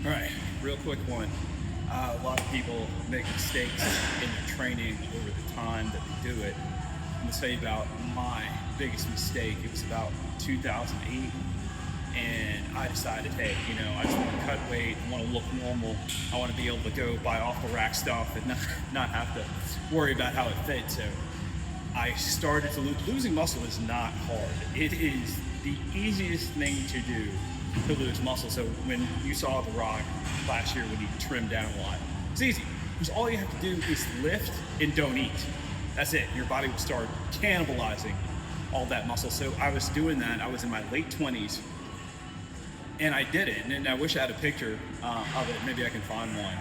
All right, real quick one. A lot of people make mistakes in their training over the time that they do it. I'm gonna tell you about my biggest mistake. It was about 2008, and I decided, hey, I just want to cut weight, I want to look normal, I want to be able to go buy off the rack stuff and not have to worry about how it fits. So I started to losing muscle is not hard. It is the easiest thing to do to lose muscle. So when you saw The Rock last year when he trimmed down a lot, it's easy because all you have to do is lift and don't eat. That's it. Your body will start cannibalizing all that muscle. So I was doing that. I was in my late 20s and I did it. And I wish I had a picture of it. Maybe I can find one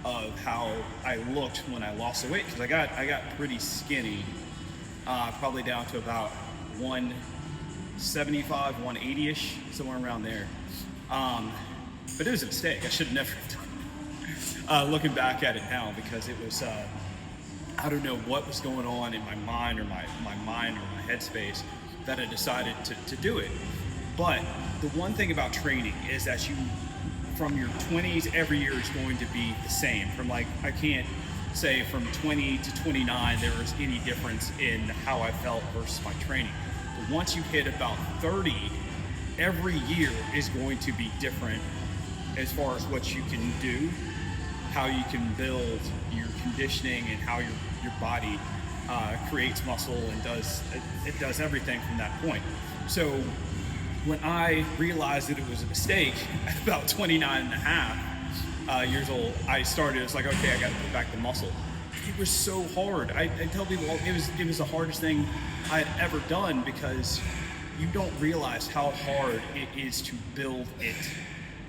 of how I looked when I lost the weight, because I got pretty skinny, probably down to about 175, 180-ish, somewhere around there. But it was a mistake. I should have never done it. Looking back at it now, because it was, I don't know what was going on in my mind or my headspace that I decided to do it. But the one thing about training is that from your 20s, every year is going to be the same. I can't say from 20 to 29 there was any difference in how I felt versus my training. But once you hit about 30, every year is going to be different as far as what you can do, how you can build your conditioning, and how your body creates muscle and does everything from that point. So when I realized that it was a mistake at about 29 and a half years old, I started, it's like, okay, I got to put back the muscle. It was so hard. I tell people it was the hardest thing I had ever done, because you don't realize how hard it is to build it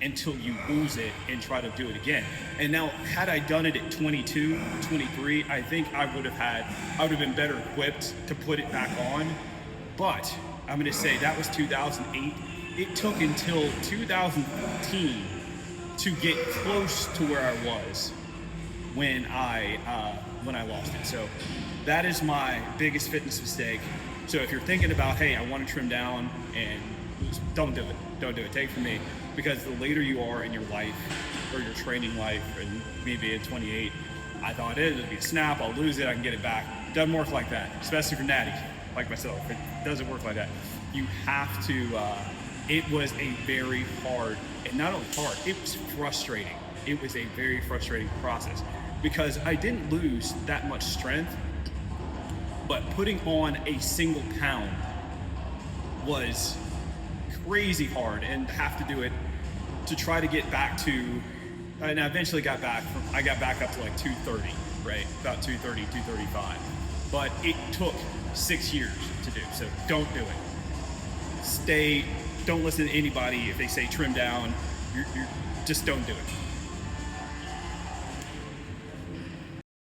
until you lose it and try to do it again. And now, had I done it at 22, 23, I think I would have been better equipped to put it back on. But I'm going to say that was 2008. It took until 2014 to get close to where I was when I lost it. So that is my biggest fitness mistake. So if you're thinking about, hey, I want to trim down, and don't do it. Don't do it. Take it from me, because the later you are in your life or your training life, and maybe at 28, I thought it'll be a snap, I'll lose it, I can get it back. Doesn't work like that, especially for natty like myself. It doesn't work like that. You have to, it was a very hard, and not only hard, it was frustrating. It was a very frustrating process, because I didn't lose that much strength, but putting on a single pound was crazy hard, and have to do it to try to get back to, and I eventually got back up to like 230, right? About 230, 235. But it took 6 years to do, so don't do it. Don't listen to anybody if they say trim down, you're just don't do it.